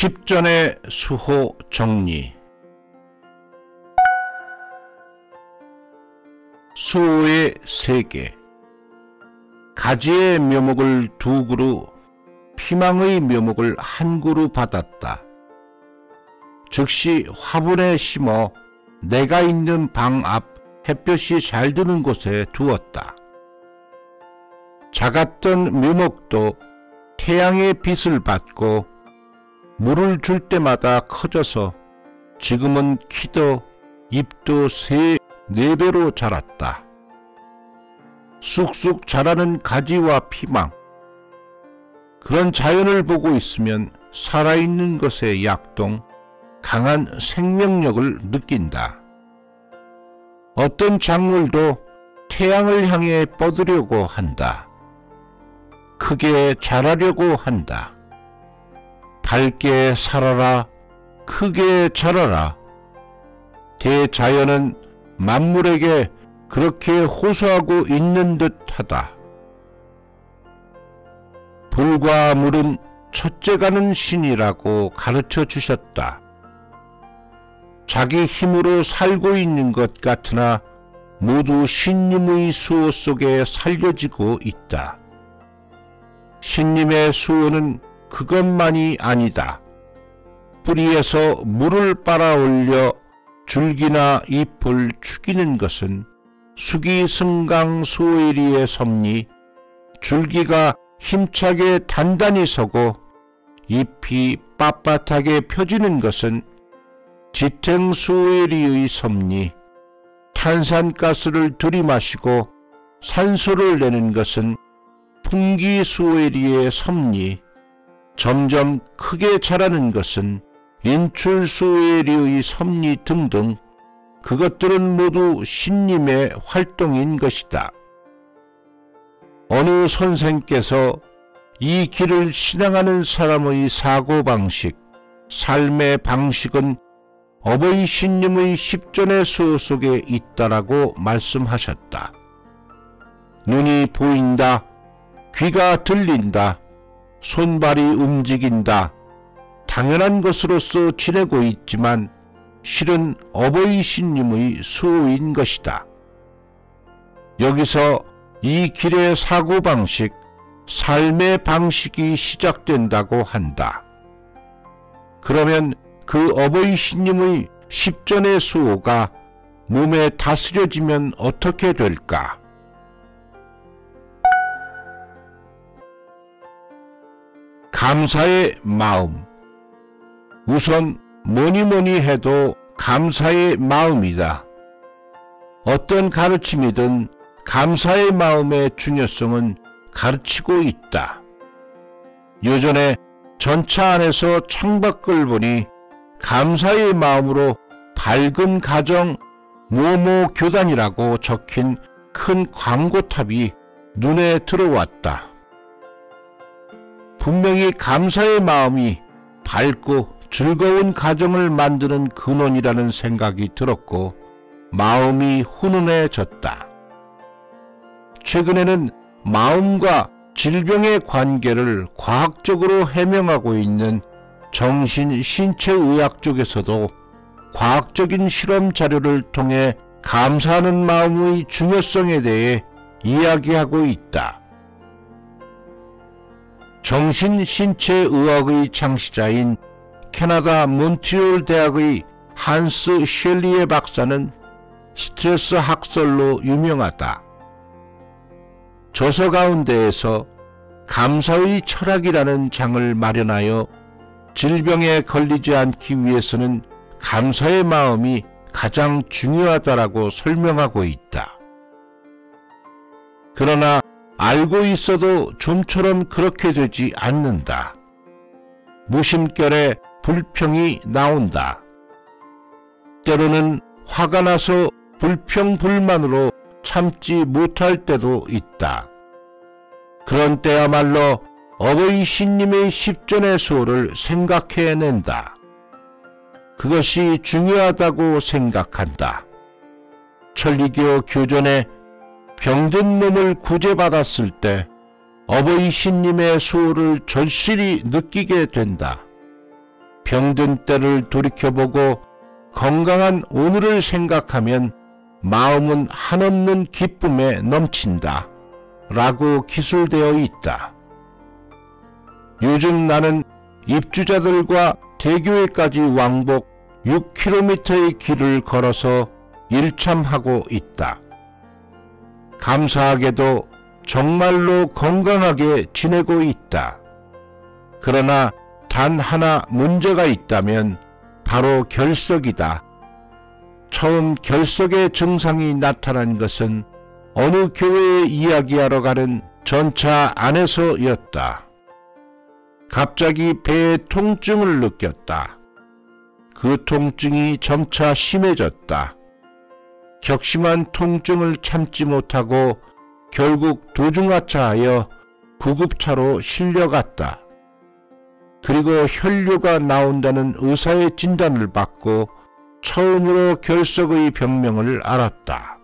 십전의 수호 정리. 수호의 세계. 가지의 묘목을 2그루, 피망의 묘목을 1그루 받았다. 즉시 화분에 심어 내가 있는 방 앞 햇볕이 잘 드는 곳에 두었다. 작았던 묘목도 태양의 빛을 받고 물을 줄 때마다 커져서 지금은 키도 잎도 3-4배로 자랐다. 쑥쑥 자라는 가지와 피망. 그런 자연을 보고 있으면 살아있는 것의 약동, 강한 생명력을 느낀다. 어떤 작물도 태양을 향해 뻗으려고 한다. 크게 자라려고 한다. 밝게 살아라, 크게 자라라. 대자연은 만물에게 그렇게 호소하고 있는 듯하다. 불과 물은 첫째가는 신이라고 가르쳐 주셨다. 자기 힘으로 살고 있는 것 같으나 모두 신님의 수호 속에 살려지고 있다. 신님의 수호는 그것만이 아니다. 뿌리에서 물을 빨아 올려 줄기나 잎을 죽이는 것은 수기승강수오일이의 섭리, 줄기가 힘차게 단단히 서고 잎이 빳빳하게 펴지는 것은 지탱수오일이의 섭리, 탄산가스를 들이마시고 산소를 내는 것은 풍기수오일이의 섭리, 점점 크게 자라는 것은 인출수오일이의 섭리 등등 그것들은 모두 신님의 활동인 것이다. 어느 선생께서 이 길을 신앙하는 사람의 사고방식, 삶의 방식은 어버이 신님의 십전의 수호 속에 있다라고 말씀하셨다. 눈이 보인다, 귀가 들린다, 손발이 움직인다. 당연한 것으로서 지내고 있지만 실은 어버이 신님의 수호인 것이다. 여기서 이 길의 사고방식, 삶의 방식이 시작된다고 한다. 그러면 그 어버이 신님의 십전의 수호가 몸에 다스려지면 어떻게 될까? 감사의 마음. 우선 뭐니뭐니 해도 감사의 마음이다. 어떤 가르침이든 감사의 마음의 중요성은 가르치고 있다. 예전에 전차 안에서 창밖을 보니 감사의 마음으로 밝은 가정 뭐뭐 교단이라고 적힌 큰 광고탑이 눈에 들어왔다. 분명히 감사의 마음이 밝고 즐거운 가정을 만드는 근원이라는 생각이 들었고 마음이 훈훈해졌다. 최근에는 마음과 질병의 관계를 과학적으로 해명하고 있는 정신신체의학 쪽에서도 과학적인 실험 자료를 통해 감사하는 마음의 중요성에 대해 이야기하고 있다. 정신신체의학의 창시자인 캐나다 몬트리올 대학의 한스 셸리에 박사는 스트레스 학설로 유명하다. 저서 가운데에서 감사의 철학이라는 장을 마련하여 질병에 걸리지 않기 위해서는 감사의 마음이 가장 중요하다라고 설명하고 있다. 그러나 알고 있어도 좀처럼 그렇게 되지 않는다. 무심결에 불평이 나온다. 때로는 화가 나서 불평불만으로 참지 못할 때도 있다. 그런 때야말로 어버이 신님의 십전의 수호를 생각해낸다. 그것이 중요하다고 생각한다. 천리교 교전에 병든 몸을 구제받았을 때 어버이 신님의 수호를 절실히 느끼게 된다. 병든 때를 돌이켜보고 건강한 오늘을 생각하면 마음은 한없는 기쁨에 넘친다 라고 기술되어 있다. 요즘 나는 입주자들과 대교회까지 왕복 6km의 길을 걸어서 일참하고 있다. 감사하게도 정말로 건강하게 지내고 있다. 그러나 단 하나 문제가 있다면 바로 결석이다. 처음 결석의 증상이 나타난 것은 어느 교회에 이야기하러 가는 전차 안에서였다. 갑자기 배에 통증을 느꼈다. 그 통증이 점차 심해졌다. 격심한 통증을 참지 못하고 결국 도중하차하여 구급차로 실려갔다. 그리고 혈류가 나온다는 의사의 진단을 받고 처음으로 결석의 병명을 알았다.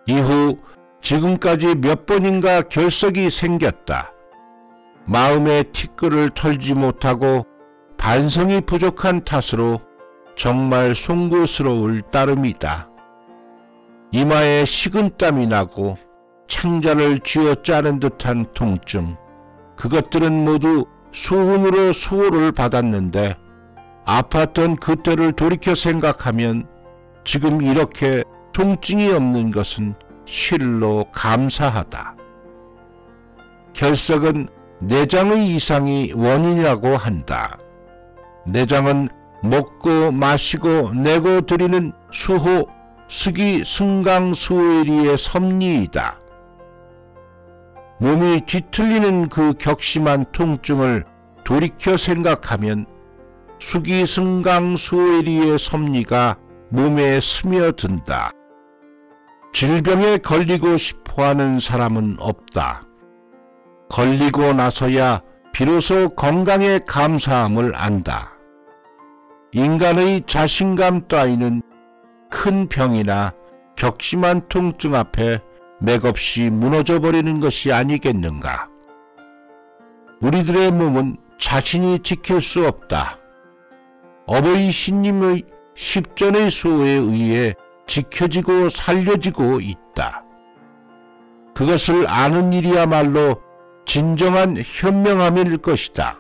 이후 지금까지 몇 번인가 결석이 생겼다. 마음의 티끌을 털지 못하고 반성이 부족한 탓으로 정말 송구스러울 따름이다. 이마에 식은땀이 나고 창자를 쥐어짜는 듯한 통증, 그것들은 모두 수훈으로 수호를 받았는데 아팠던 그때를 돌이켜 생각하면 지금 이렇게 통증이 없는 것은 실로 감사하다. 결석은 내장의 이상이 원인이라고 한다. 내장은 먹고 마시고 내고 드리는 수호, 스기, 승강, 수오일이의 섭리이다. 몸이 뒤틀리는 그 격심한 통증을 돌이켜 생각하면 수기, 승강, 수오일이의 섭리가 몸에 스며든다. 질병에 걸리고 싶어하는 사람은 없다. 걸리고 나서야 비로소 건강에 감사함을 안다. 인간의 자신감 따위는 큰 병이나 격심한 통증 앞에 맥없이 무너져버리는 것이 아니겠는가. 우리들의 몸은 자신이 지킬 수 없다. 어버이 신님의 십전의 수호에 의해 지켜지고 살려지고 있다. 그것을 아는 일이야말로 진정한 현명함일 것이다.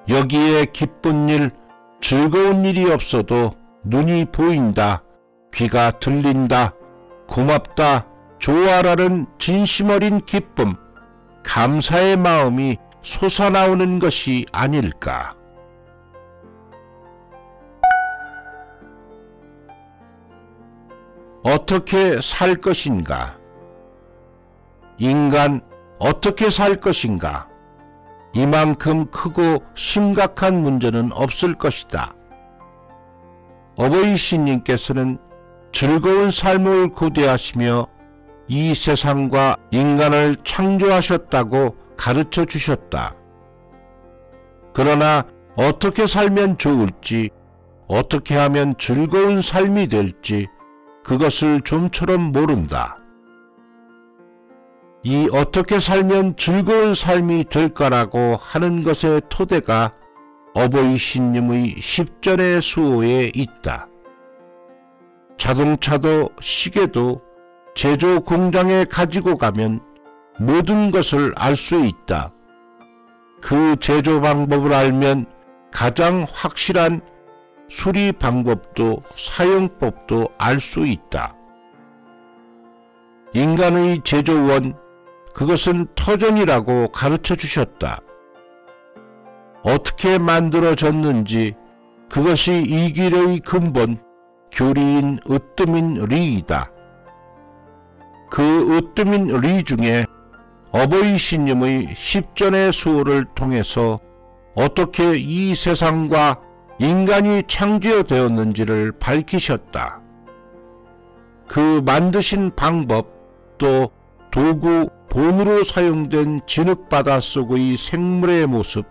여기에 기쁜 일, 즐거운 일이 없어도 눈이 보인다, 귀가 들린다, 고맙다, 좋아라는 진심 어린 기쁨, 감사의 마음이 솟아나오는 것이 아닐까. 어떻게 살 것인가? 인간 어떻게 살 것인가? 이만큼 크고 심각한 문제는 없을 것이다. 어버이 신님께서는 즐거운 삶을 고대하시며 이 세상과 인간을 창조하셨다고 가르쳐 주셨다. 그러나 어떻게 살면 좋을지, 어떻게 하면 즐거운 삶이 될지 그것을 좀처럼 모른다. 이 어떻게 살면 즐거운 삶이 될까라고 하는 것의 토대가 어버이 신님의 십전의 수호에 있다. 자동차도 시계도 제조 공장에 가지고 가면 모든 것을 알 수 있다. 그 제조 방법을 알면 가장 확실한 수리 방법도 사용법도 알 수 있다. 인간의 제조원, 그것은 터전이라고 가르쳐 주셨다. 어떻게 만들어졌는지 그것이 이 길의 근본, 교리인 으뜸인 리이다. 그 으뜸인 리 중에 어버이 신님의 십전의 수호를 통해서 어떻게 이 세상과 인간이 창조되었는지를 밝히셨다. 그 만드신 방법, 또 도구, 본으로 사용된 진흙바다 속의 생물의 모습,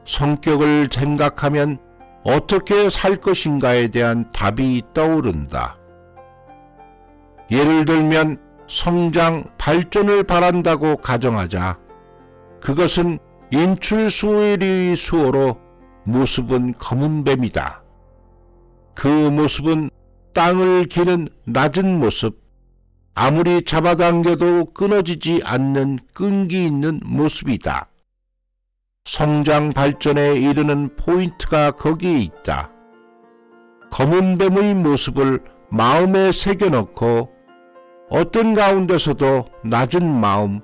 성격을 생각하면 어떻게 살 것인가에 대한 답이 떠오른다. 예를 들면 성장, 발전을 바란다고 가정하자. 그것은 인출수호의 수호로 모습은 검은 뱀이다. 그 모습은 땅을 기는 낮은 모습, 아무리 잡아당겨도 끊어지지 않는 끈기 있는 모습이다. 성장 발전에 이르는 포인트가 거기에 있다. 검은 뱀의 모습을 마음에 새겨넣고 어떤 가운데서도 낮은 마음,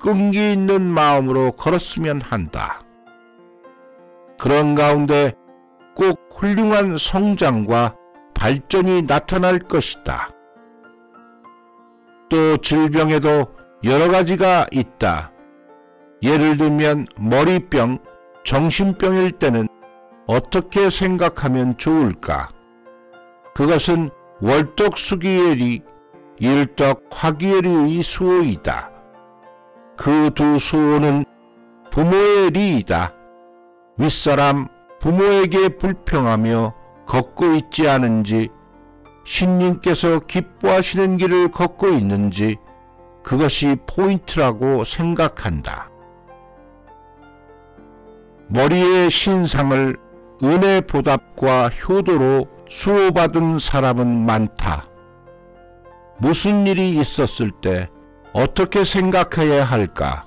끈기 있는 마음으로 걸었으면 한다. 그런 가운데 꼭 훌륭한 성장과 발전이 나타날 것이다. 또 질병에도 여러 가지가 있다. 예를 들면 머리병, 정신병일 때는 어떻게 생각하면 좋을까? 그것은 월덕수기예리, 일덕화기예리의 수호이다. 그 두 수호는 부모의 리이다. 윗사람 부모에게 불평하며 걷고 있지 않은지, 신님께서 기뻐하시는 길을 걷고 있는지, 그것이 포인트라고 생각한다. 머리의 신상을 은혜 보답과 효도로 수호받은 사람은 많다. 무슨 일이 있었을 때 어떻게 생각해야 할까?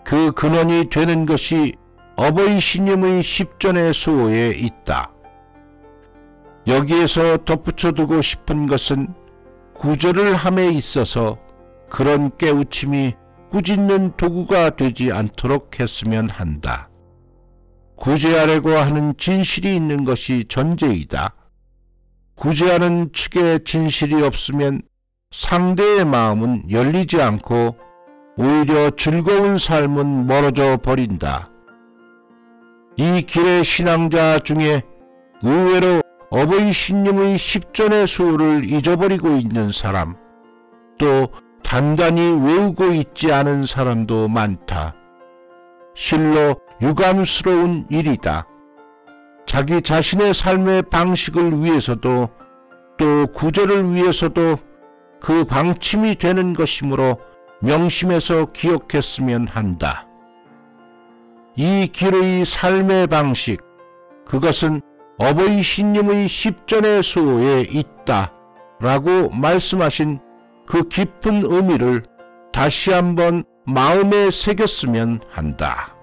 그 근원이 되는 것이 어버이 신님의 십전의 수호에 있다. 여기에서 덧붙여두고 싶은 것은 구절을 함에 있어서 그런 깨우침이 꾸짖는 도구가 되지 않도록 했으면 한다. 구제하려고 하는 진실이 있는 것이 전제이다. 구제하는 측에 진실이 없으면 상대의 마음은 열리지 않고 오히려 즐거운 삶은 멀어져 버린다. 이 길의 신앙자 중에 의외로 어버이 신님의 십전의 수호를 잊어버리고 있는 사람, 또 단단히 외우고 있지 않은 사람도 많다. 실로 유감스러운 일이다. 자기 자신의 삶의 방식을 위해서도 또 구절을 위해서도 그 방침이 되는 것이므로 명심해서 기억했으면 한다. 이 길의 삶의 방식, 그것은 어버이 신님의 십전의 수호에 있다 라고 말씀하신 그 깊은 의미를 다시 한번 마음에 새겼으면 한다.